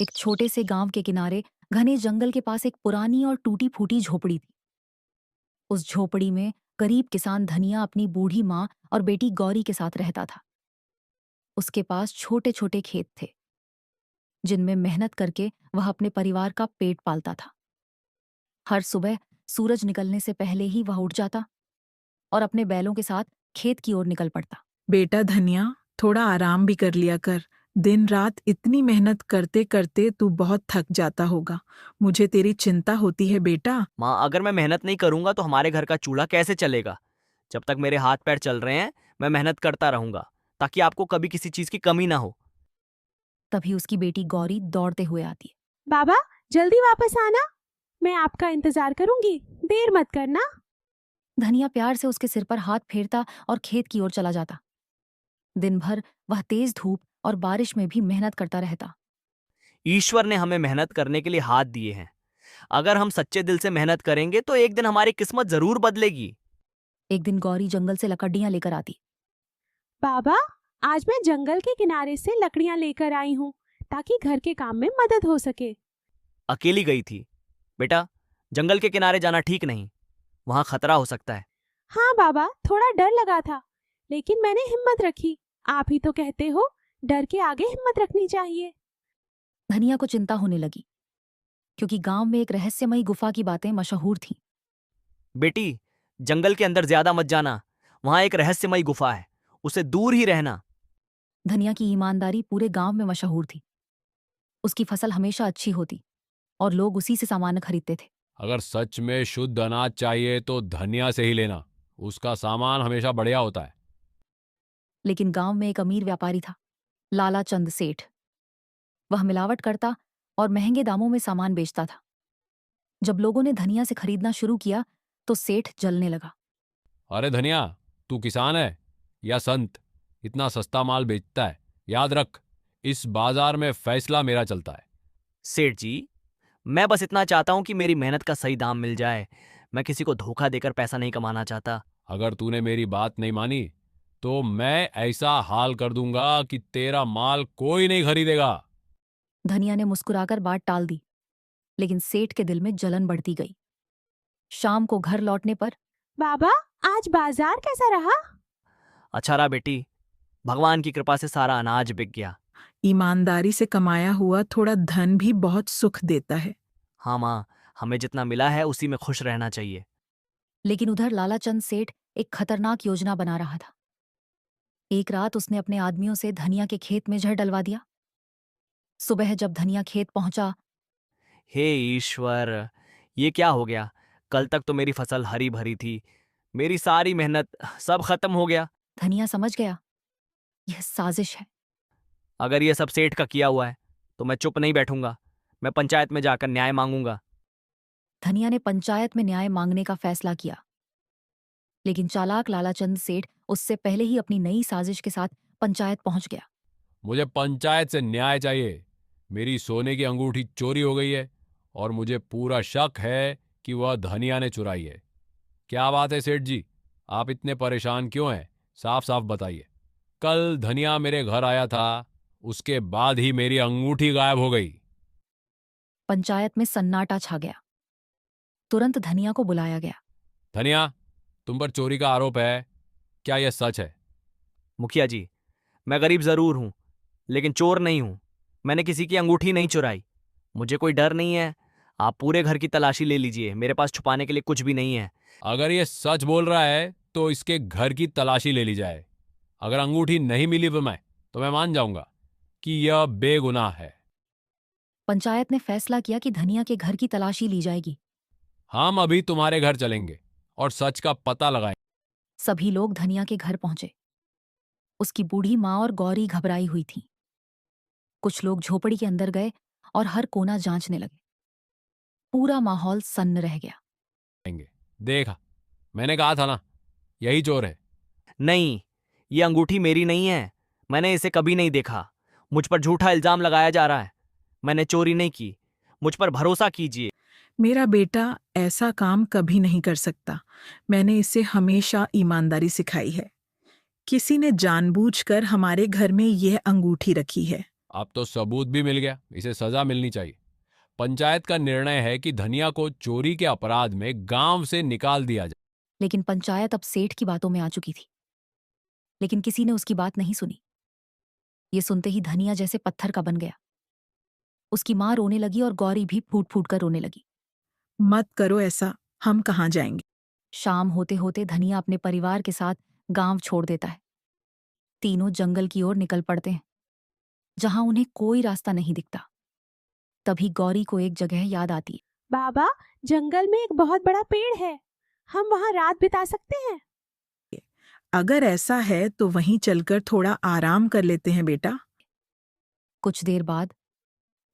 एक छोटे से गांव के किनारे घने जंगल के पास एक पुरानी और टूटी फूटी झोपड़ी थी। उस झोपड़ी में गरीब किसान धनिया अपनी बूढ़ी माँ और बेटी गौरी के साथ रहता था। उसके पास छोटे छोटे खेत थे जिनमें मेहनत करके वह अपने परिवार का पेट पालता था। हर सुबह सूरज निकलने से पहले ही वह उठ जाता और अपने बैलों के साथ खेत की ओर निकल पड़ता। बेटा धनिया, थोड़ा आराम भी कर लिया कर। दिन रात इतनी मेहनत करते करते तू बहुत थक जाता होगा। मुझे तेरी चिंता होती है बेटा। माँ, अगर मैं मेहनत नहीं करूंगा तो हमारे घर का चूल्हा कैसे चलेगा? जब तक मेरे हाथ पैर चल रहे हैं मैं मेहनत करता रहूंगा ताकि आपको कभी किसी चीज की कमी ना हो। तभी उसकी बेटी गौरी दौड़ते हुए आती है। बाबा, जल्दी वापस आना, मैं आपका इंतजार करूंगी, देर मत करना। धनिया प्यार से उसके सिर पर हाथ फेरता और खेत की ओर चला जाता। दिन भर वह तेज धूप और बारिश में भी मेहनत करता रहता। ईश्वर ने हमें मेहनत करने के लिए हाथ दिए हैं। अगर हम सच्चे दिल से मेहनत करेंगे तो एक दिन हमारी किस्मत जरूर बदलेगी। एक दिन गौरी जंगल से लकड़ियां लेकर आती। बाबा, आज मैं जंगल के किनारे से लकड़ियां लेकर आई हूँ ताकि घर के काम में मदद हो सके। अकेली गई थी? बेटा, जंगल के किनारे जाना ठीक नहीं, वहां खतरा हो सकता है। हाँ बाबा, थोड़ा डर लगा था, लेकिन मैंने हिम्मत रखी। आप ही तो कहते हो डर के आगे हिम्मत रखनी चाहिए। धनिया को चिंता होने लगी क्योंकि गांव में एक रहस्यमयी गुफा की बातें मशहूर थीं। बेटी, जंगल के अंदर ज्यादा मत जाना, वहां एक रहस्यमयी गुफा है, उससे दूर ही रहना। धनिया की ईमानदारी पूरे गांव में मशहूर थी। उसकी फसल हमेशा अच्छी होती और लोग उसी से सामान खरीदते थे। अगर सच में शुद्ध अनाज चाहिए तो धनिया से ही लेना, उसका सामान हमेशा बढ़िया होता है। लेकिन गांव में एक अमीर व्यापारी था, लाला चंद सेठ। वह मिलावट करता और महंगे दामों में सामान बेचता था। जब लोगों ने धनिया से खरीदना शुरू किया तो सेठ जलने लगा। अरे धनिया, तू किसान है या संत, इतना सस्ता माल बेचता है? याद रख, इस बाजार में फैसला मेरा चलता है। सेठ जी, मैं बस इतना चाहता हूं कि मेरी मेहनत का सही दाम मिल जाए। मैं किसी को धोखा देकर पैसा नहीं कमाना चाहता। अगर तूने मेरी बात नहीं मानी तो मैं ऐसा हाल कर दूंगा कि तेरा माल कोई नहीं खरीदेगा। धनिया ने मुस्कुराकर बात टाल दी, लेकिन सेठ के दिल में जलन बढ़ती गई। शाम को घर लौटने पर बाबा, आज बाजार कैसा रहा? अच्छा रहा बेटी, भगवान की कृपा से सारा अनाज बिक गया। ईमानदारी से कमाया हुआ थोड़ा धन भी बहुत सुख देता है। हाँ माँ, हमें जितना मिला है उसी में खुश रहना चाहिए। लेकिन उधर लालाचंद सेठ एक खतरनाक योजना बना रहा था। एक रात उसने अपने आदमियों से धनिया के खेत में जहर डलवा दिया। सुबह जब धनिया खेत पहुंचा, हे ईश्वर, ये क्या हो गया? कल तक तो मेरी फसल हरी भरी थी, मेरी सारी मेहनत सब खत्म हो गया। धनिया समझ गया यह साजिश है। अगर ये सब सेठ का किया हुआ है तो मैं चुप नहीं बैठूंगा, मैं पंचायत में जाकर न्याय मांगूंगा। धनिया ने पंचायत में न्याय मांगने का फैसला किया, लेकिन चालाक लालाचंद सेठ उससे पहले ही अपनी नई साजिश के साथ पंचायत पहुंच गया। मुझे पंचायत से न्याय चाहिए। मेरी सोने की अंगूठी चोरी हो गई है और मुझे पूरा शक है कि वह धनिया ने चुराई है। क्या बात है सेठ जी, आप इतने परेशान क्यों हैं? साफ साफ बताइए। कल धनिया मेरे घर आया था, उसके बाद ही मेरी अंगूठी गायब हो गई। पंचायत में सन्नाटा छा गया। तुरंत धनिया को बुलाया गया। धनिया, तुम पर चोरी का आरोप है, क्या यह सच है? मुखिया जी, मैं गरीब जरूर हूं लेकिन चोर नहीं हूं। मैंने किसी की अंगूठी नहीं चुराई। मुझे कोई डर नहीं है। आप पूरे घर की तलाशी ले लीजिए, मेरे पास छुपाने के लिए कुछ भी नहीं है। अगर यह सच बोल रहा है तो इसके घर की तलाशी ले ली जाए। अगर अंगूठी नहीं मिली तो मैं मान जाऊंगा कि यह बेगुनाह है। पंचायत ने फैसला किया कि धनिया के घर की तलाशी ली जाएगी। हम अभी तुम्हारे घर चलेंगे और सच का पता लगाएंगे। सभी लोग धनिया के घर पहुंचे। उसकी बूढ़ी माँ और गौरी घबराई हुई थीं। कुछ लोग झोपड़ी के अंदर गए और हर कोना जांचने लगे। पूरा माहौल सन्न रह गया। देखा, मैंने कहा था ना, यही चोर है। नहीं, ये अंगूठी मेरी नहीं है। मैंने इसे कभी नहीं देखा। मुझ पर झूठा इल्जाम लगाया जा रहा है। मैंने चोरी नहीं की, मुझ पर भरोसा कीजिए। मेरा बेटा ऐसा काम कभी नहीं कर सकता। मैंने इसे हमेशा ईमानदारी सिखाई है। किसी ने जानबूझकर हमारे घर में यह अंगूठी रखी है। अब तो सबूत भी मिल गया, इसे सजा मिलनी चाहिए। पंचायत का निर्णय है कि धनिया को चोरी के अपराध में गांव से निकाल दिया जाए। लेकिन पंचायत अब सेठ की बातों में आ चुकी थी। लेकिन किसी ने उसकी बात नहीं सुनी। ये सुनते ही धनिया जैसे पत्थर का बन गया। उसकी माँ रोने लगी और गौरी भी फूट फूट कर रोने लगी। मत करो ऐसा, हम कहाँ जाएंगे। शाम होते होते धनिया अपने परिवार के साथ गांव छोड़ देता है। तीनों जंगल की ओर निकल पड़ते हैं, जहां उन्हें कोई रास्ता नहीं दिखता। तभी गौरी को एक जगह याद आती है। बाबा, जंगल में एक बहुत बड़ा पेड़ है, हम वहाँ रात बिता सकते हैं। अगर ऐसा है तो वहीं चलकर थोड़ा आराम कर लेते हैं बेटा। कुछ देर बाद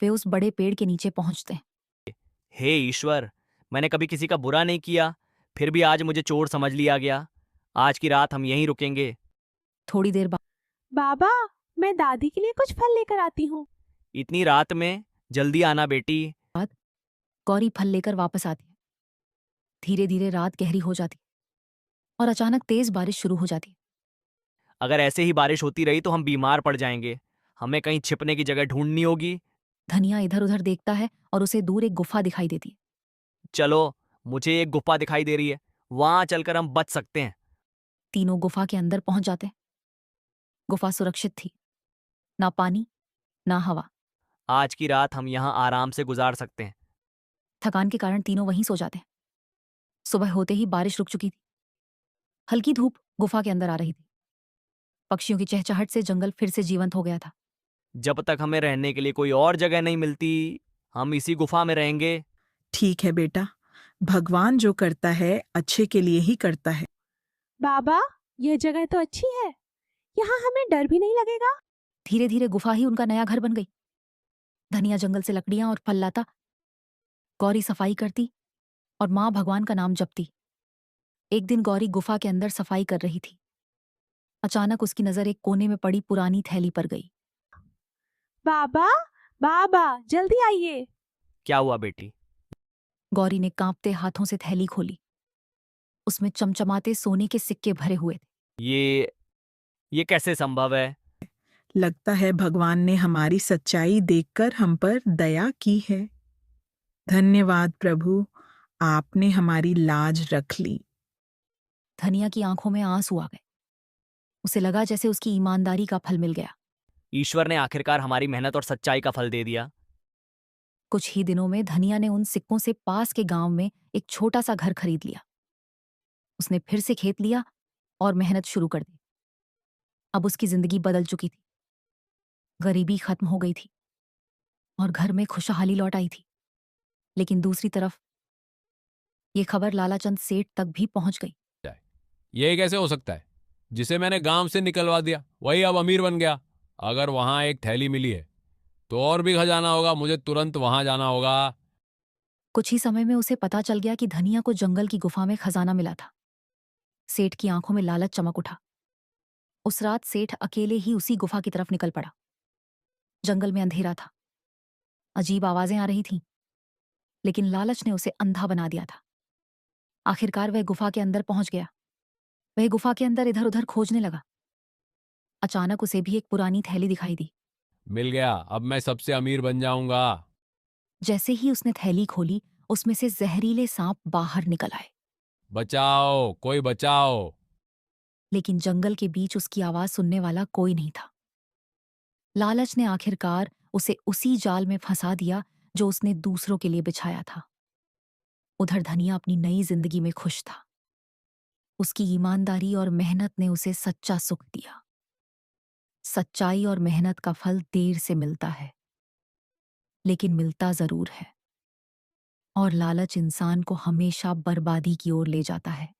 वे उस बड़े पेड़ के नीचे पहुंचते हैं। हे ईश्वर, मैंने कभी किसी का बुरा नहीं किया, फिर भी आज मुझे चोर समझ लिया गया। आज की रात हम यहीं रुकेंगे। थोड़ी देर बाद बाबा, मैं दादी के लिए कुछ फल लेकर आती हूँ। इतनी रात में? जल्दी आना बेटी। गौरी फल लेकर वापस आती है। धीरे धीरे रात गहरी हो जाती है और अचानक तेज बारिश शुरू हो जाती है। अगर ऐसे ही बारिश होती रही तो हम बीमार पड़ जाएंगे। हमें कहीं छिपने की जगह ढूंढनी होगी। धनिया इधर उधर देखता है और उसे दूर एक गुफा दिखाई देती है। चलो, मुझे एक गुफा दिखाई दे रही है, वहां चलकर हम बच सकते हैं। तीनों गुफा के अंदर पहुंच जाते हैं। गुफा सुरक्षित थी, ना पानी ना हवा। आज की रात हम यहाँ आराम से गुजार सकते हैं। थकान के कारण तीनों वहीं सो जाते हैं। सुबह होते ही बारिश रुक चुकी थी। हल्की धूप गुफा के अंदर आ रही थी। पक्षियों की चहचहाहट से जंगल फिर से जीवंत हो गया था। जब तक हमें रहने के लिए कोई और जगह नहीं मिलती, हम इसी गुफा में रहेंगे। ठीक है बेटा, भगवान जो करता है अच्छे के लिए ही करता है। बाबा, यह जगह तो अच्छी है, यहाँ हमें डर भी नहीं लगेगा। धीरे धीरे गुफा ही उनका नया घर बन गई। धनिया जंगल से लकड़ियां और फल लाता, गौरी सफाई करती और माँ भगवान का नाम जपती। एक दिन गौरी गुफा के अंदर सफाई कर रही थी। अचानक उसकी नजर एक कोने में पड़ी पुरानी थैली पर गई। बाबा, बाबा, जल्दी आइए। क्या हुआ बेटी? गौरी ने कांपते हाथों से थैली खोली। उसमें चमचमाते सोने के सिक्के भरे हुए थे। ये कैसे संभव है? लगता है भगवान ने हमारी सच्चाई देखकर हम पर दया की है। धन्यवाद प्रभु, आपने हमारी लाज रख ली। धनिया की आंखों में आंसू आ गए। उसे लगा जैसे उसकी ईमानदारी का फल मिल गया। ईश्वर ने आखिरकार हमारी मेहनत और सच्चाई का फल दे दिया। कुछ ही दिनों में धनिया ने उन सिक्कों से पास के गांव में एक छोटा सा घर खरीद लिया। उसने फिर से खेत लिया और मेहनत शुरू कर दी। अब उसकी जिंदगी बदल चुकी थी। गरीबी खत्म हो गई थी और घर में खुशहाली लौट आई थी। लेकिन दूसरी तरफ ये खबर लालाचंद सेठ तक भी पहुंच गई। ये कैसे हो सकता है? जिसे मैंने गांव से निकलवा दिया वही अब अमीर बन गया। अगर वहां एक थैली मिली है तो और भी खजाना होगा, मुझे तुरंत वहां जाना होगा। कुछ ही समय में उसे पता चल गया कि धनिया को जंगल की गुफा में खजाना मिला था। सेठ की आंखों में लालच चमक उठा। उस रात सेठ अकेले ही उसी गुफा की तरफ निकल पड़ा। जंगल में अंधेरा था, अजीब आवाजें आ रही थीं, लेकिन लालच ने उसे अंधा बना दिया था। आखिरकार वह गुफा के अंदर पहुंच गया। वह गुफा के अंदर इधर उधर खोजने लगा। अचानक उसे भी एक पुरानी थैली दिखाई दी। मिल गया, अब मैं सबसे अमीर बन जाऊंगा। जैसे ही उसने थैली खोली, उसमें से जहरीले सांप बाहर निकल आए। बचाओ, कोई बचाओ। लेकिन जंगल के बीच उसकी आवाज सुनने वाला कोई नहीं था। लालच ने आखिरकार उसे उसी जाल में फंसा दिया जो उसने दूसरों के लिए बिछाया था। उधर धनिया अपनी नई जिंदगी में खुश था। उसकी ईमानदारी और मेहनत ने उसे सच्चा सुख दिया। सच्चाई और मेहनत का फल देर से मिलता है, लेकिन मिलता जरूर है। और लालच इंसान को हमेशा बर्बादी की ओर ले जाता है।